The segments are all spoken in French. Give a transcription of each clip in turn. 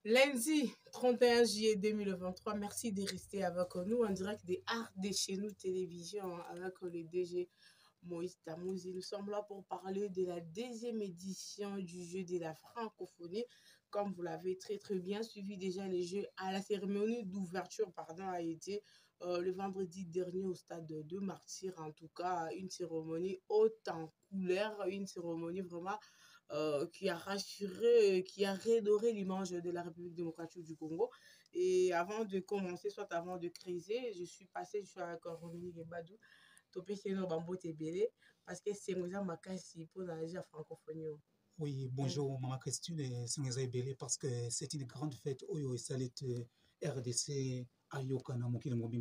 Lundi 31 juillet 2023, merci de rester avec nous en direct des Arts de chez nous télévision avec le DG Moïse Tamouzi. Nous sommes là pour parler de la deuxième édition du jeu de la francophonie. Comme vous l'avez très bien suivi déjà, les jeux à la cérémonie d'ouverture a été le vendredi dernier au stade de Martyrs. En tout cas, une cérémonie haute en couleur, une cérémonie vraiment qui a rassuré, qui a redoré l'image de la République démocratique du Congo. Et avant de commencer, soit avant de criser, je suis avec Romini Gebadou, topé chez nous, Bambo Tebele, parce que c'est moi, ma casse pour la francophonie. Oui, bonjour, Maman Christine et Singeza Ebele, parce que c'est une grande fête au Salit RDC à Yokana,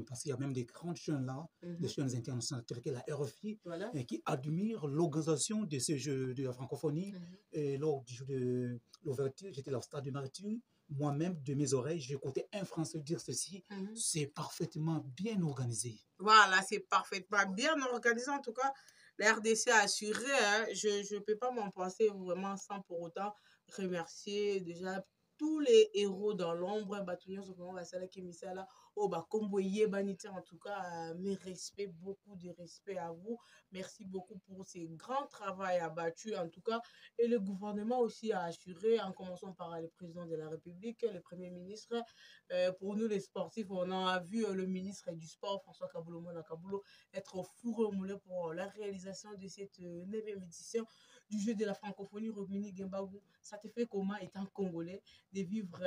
parce qu'il y a même des grandes chaînes là, des chaînes internationales telles que la RFI, Voilà. qui admirent l'organisation de ce jeu de la francophonie. Et lors du jeu de l'ouverture, j'étais au stade de Martyr. Moi-même, de mes oreilles, j'écoutais un Français dire ceci, c'est parfaitement bien organisé. Voilà, c'est parfaitement bien organisé. En tout cas, la RDC a assuré. Hein, je ne peux pas m'en passer vraiment sans pour autant remercier déjà tous les héros dans l'ombre. En tout cas, mes respects, beaucoup de respect à vous. Merci beaucoup pour ces grands travail abattus, en tout cas. Et le gouvernement aussi a assuré, en commençant par le président de la République, le premier ministre. Pour nous, les sportifs, on a vu le ministre du Sport, François Kaboulou-Mona Kaboulou, être au four au moulin pour la réalisation de cette 9e édition du jeu de la francophonie. Romini Gembagou, ça te fait comment, étant congolais, de vivre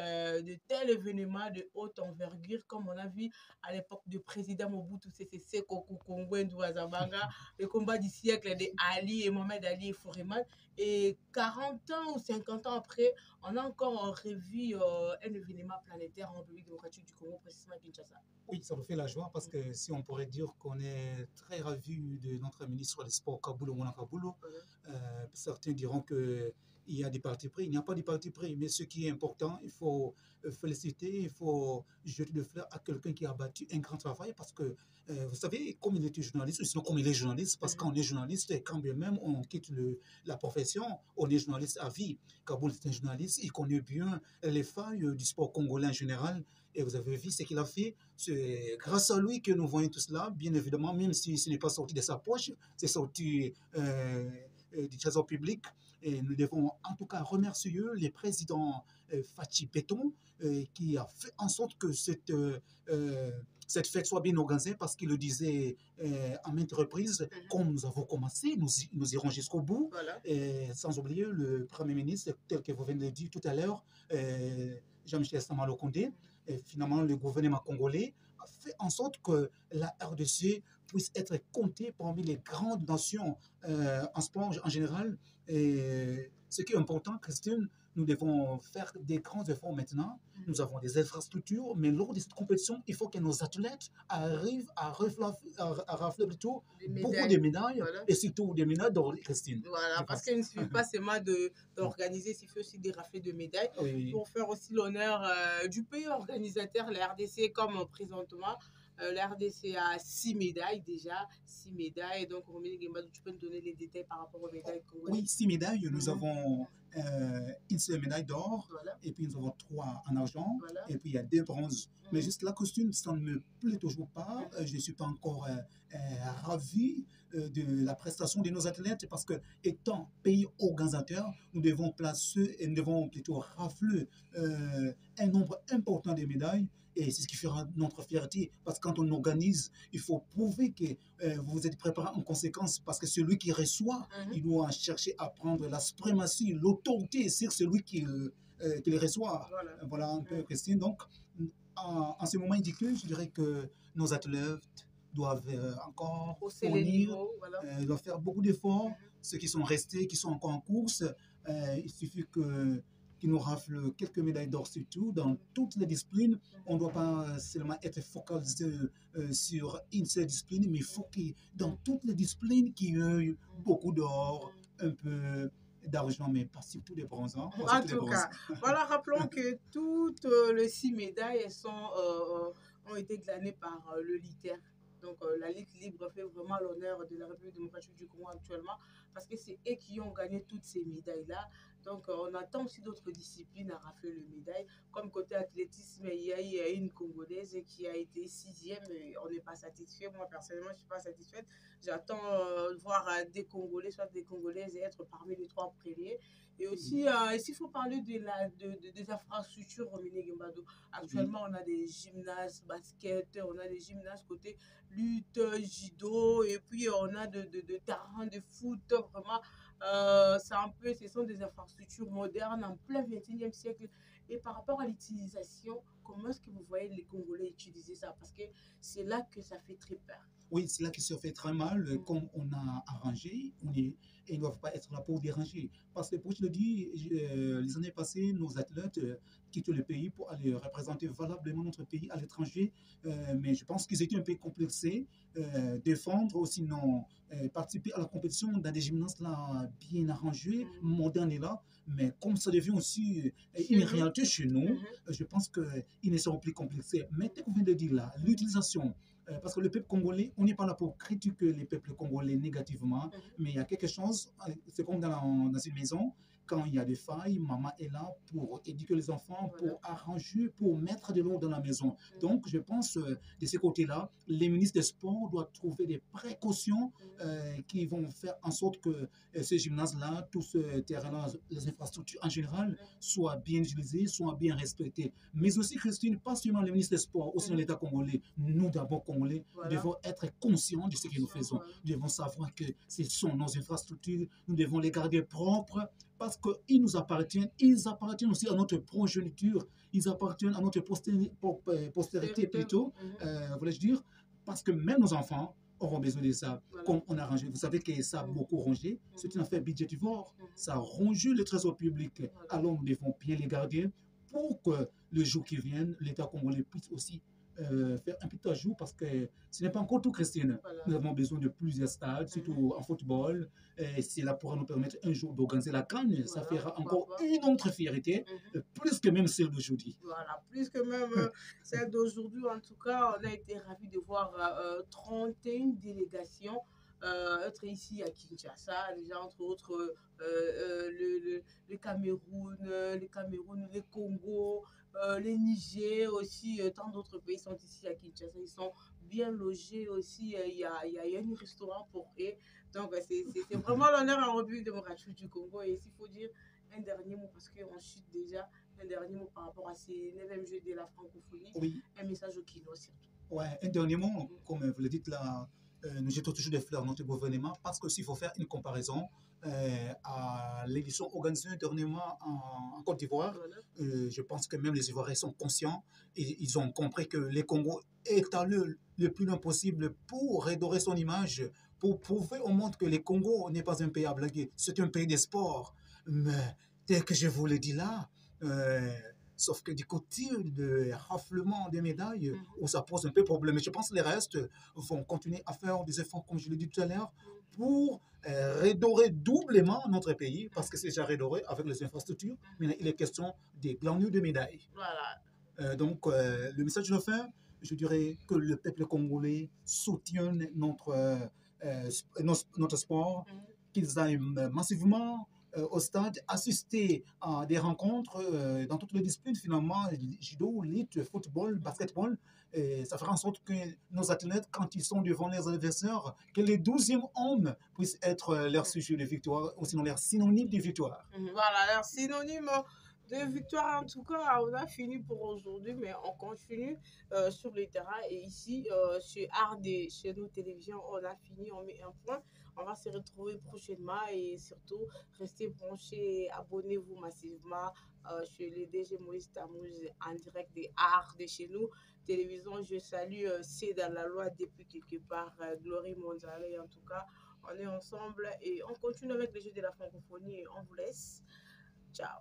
de tels événements de haute envergure, comme on a vu à l'époque du président Mobutu Sese Seko Kongwendu Wazabanga, le combat du siècle de Ali et Mohamed Ali et Fouriman. Et 40 ans ou 50 ans après, on a encore revu un événement planétaire en République démocratique du Congo, précisément à Kinshasa. Oui, ça nous fait la joie parce que si on pourrait dire qu'on est très ravis de notre ministre des Sports, Kaboulou Mona Kaboulou, certains diront qu'il y a des partis pris. Il n'y a pas de partis pris, mais ce qui est important, il faut féliciter, il faut jeter de fleurs à quelqu'un qui a battu un grand travail parce que, vous savez, comme il était journaliste, sinon comme il est journaliste, parce qu'on est journaliste, et quand bien même on quitte la profession, on est journaliste à vie. Kaboul est un journaliste, il connaît bien les failles du sport congolais en général. Et vous avez vu ce qu'il a fait. C'est grâce à lui que nous voyons tout cela, bien évidemment, même si ce n'est pas sorti de sa poche, c'est sorti du trésor public. Et nous devons en tout cas remercier le président Fachi Béton qui a fait en sorte que cette fête soit bien organisée parce qu'il le disait à maintes reprises, comme nous avons commencé, nous irons jusqu'au bout. Voilà. Sans oublier le Premier ministre, tel que vous venez de le dire tout à l'heure, Jean-Michel Samalo Kondé. Et finalement, le gouvernement congolais a fait en sorte que la RDC puisse être comptée parmi les grandes nations en sport en général. Et ce qui est important, Christine, nous devons faire des grands efforts maintenant. Nous avons des infrastructures, mais lors de cette compétition, il faut que nos athlètes arrivent à rafler plutôt beaucoup de médailles, voilà. Et surtout des médailles d'or, Christine. Voilà, parce qu'il ne suffit pas seulement d'organiser, il faut aussi des raflés de médailles pour faire aussi l'honneur du pays organisateur, la RDC, comme présentement. La RDC a 6 médailles déjà, 6 médailles. Donc, Romini Gembadou, tu peux nous donner les détails par rapport aux médailles congolaises? Oui, 6 médailles. Nous avons une seule médaille d'or, et puis nous avons 3 en argent, et puis il y a 2 bronzes. Mais juste la costume, ça ne me plaît toujours pas. Je ne suis pas encore ravi de la prestation de nos athlètes parce que, étant pays organisateur, nous devons placer et nous devons plutôt rafler un nombre important de médailles. Et c'est ce qui fera notre fierté. Parce que quand on organise, il faut prouver que vous êtes préparé en conséquence. Parce que celui qui reçoit, il doit chercher à prendre la suprématie, l'autorité sur celui qui les reçoit. Voilà un peu, Christine. Donc, en ce moment indiqué, je dirais que nos athlètes doivent encore fournir, doivent faire beaucoup d'efforts. Ceux qui sont restés, qui sont encore en course, il suffit qu'ils nous raflent quelques médailles d'or surtout dans toutes les disciplines. On ne doit pas seulement être focalisé sur une seule discipline, mais il faut que dans toutes les disciplines qu'il y ait beaucoup d'or, un peu d'argent, mais pas surtout des bronzes. Hein, en tout cas, voilà, rappelons que toutes les 6 médailles ont été glanées par le LITER. Donc, la lutte libre fait vraiment l'honneur de la République démocratique du Congo actuellement parce que c'est eux qui ont gagné toutes ces médailles-là. Donc, on attend aussi d'autres disciplines à rafler le médaille. Comme côté athlétisme, il y a eu une Congolaise qui a été 6e. On n'est pas satisfait. Moi, personnellement, je ne suis pas satisfaite. J'attends de voir des Congolais, soit des Congolaises, être parmi les 3 premiers. Et aussi, s'il faut parler des infrastructures au Guembado, actuellement, on a des gymnases basket, on a des gymnases côté lutte, judo, et puis on a de terrains de foot, vraiment. C'est un peu, ce sont des infrastructures modernes en plein 21e siècle. Et par rapport à l'utilisation, comment est-ce que vous voyez les Congolais utiliser ça? Parce que c'est là que ça fait très peur. Oui, c'est là qui se fait très mal, comme on a arrangé, et ils ne doivent pas être là pour déranger. Parce que, pour te le dire, les années passées, nos athlètes quittent le pays pour aller représenter valablement notre pays à l'étranger, mais je pense qu'ils étaient un peu complexés, défendre ou sinon participer à la compétition dans des gymnases là bien arrangés, modernes et là, mais comme ça devient aussi une réalité chez nous, je pense qu'ils ne seront plus complexés. Mais dès qu'on vient de dire là, l'utilisation parce que le peuple congolais, on n'est pas là pour critiquer les peuples congolais négativement, mais il y a quelque chose, c'est comme dans une maison, quand il y a des failles, maman est là pour éduquer les enfants, pour arranger, pour mettre de l'ordre dans la maison. Donc, je pense, de ce côté-là, les ministres des Sports doivent trouver des précautions qui vont faire en sorte que ces gymnases-là, tout ce terrain-là, les infrastructures en général, soient bien utilisées, soient bien respectées. Mais aussi, Christine, pas seulement les ministres des Sports, aussi l'État congolais, nous d'abord Congolais, nous devons être conscients de ce que nous faisons. Nous devons savoir que ce sont nos infrastructures, nous devons les garder propres, parce qu'ils nous appartiennent, ils appartiennent aussi à notre progéniture, ils appartiennent à notre postérité plutôt, voulais-je dire, parce que même nos enfants auront besoin de ça, comme on a rangé. Vous savez que ça a beaucoup rongé, c'est une affaire budgétivore, ça a rongé le trésor public, alors nous devons bien les garder pour que le jour qui vient, l'État congolais puisse aussi faire un petit ajout parce que ce n'est pas encore tout, Christine. Nous avons besoin de plusieurs stades, surtout en football. Cela pourra nous permettre un jour d'organiser la CAN. Ça fera encore une autre fierté, plus que même celle d'aujourd'hui. Voilà, plus que même celle d'aujourd'hui. En tout cas, on a été ravis de voir 31 délégations être ici à Kinshasa, déjà entre autres le Cameroun, le Congo, les Niger aussi, tant d'autres pays sont ici à Kinshasa. Ils sont bien logés aussi. Il y a un restaurant pour eux. Donc, c'est vraiment l'honneur en République démocratique du Congo. Et s'il faut dire un dernier mot, parce qu'on chute déjà, un dernier mot par rapport à ces 9e Jeux de la francophonie, oui. Un message au Kino surtout. Ouais, un dernier mot, comme vous le dites là, nous jetons toujours des fleurs à notre gouvernement parce que s'il faut faire une comparaison à l'édition organisée dernièrement en Côte d'Ivoire, je pense que même les Ivoiriens sont conscients et ils ont compris que le Congo est allé le plus loin possible pour redorer son image, pour prouver au monde que le Congo n'est pas un pays à blaguer, c'est un pays des sports. Mais tel que je vous l'ai dit là, sauf que du côté de raflement des médailles, où ça pose un peu problème. Mais je pense que les restes vont continuer à faire des efforts, comme je l'ai dit tout à l'heure, pour redorer doublement notre pays, parce que c'est déjà redoré avec les infrastructures. Mais il est question des glanures de médailles. Voilà. Donc, le message de la fin, je dirais que le peuple congolais soutient notre sport, qu'ils aillent massivement au stade, assister à des rencontres dans toutes les disciplines, finalement, judo, lutte, football, basketball. Et ça fera en sorte que nos athlètes, quand ils sont devant leurs adversaires, que les 12e hommes puissent être leur sujet de victoire, ou sinon leur synonyme de victoire. Voilà, leur synonyme de victoire. En tout cas, on a fini pour aujourd'hui, mais on continue sur le terrain. Et ici, chez RD, chez nos télévisions, on a fini, on met un point. On va se retrouver prochainement et surtout, restez branchés, abonnez-vous massivement chez le DG Moïse Tamouz en direct des arts de chez nous. Télévision, je salue, c'est dans la loi depuis quelque part, Glory Mondiale. En tout cas, on est ensemble et on continue avec les Jeux de la francophonie et on vous laisse. Ciao.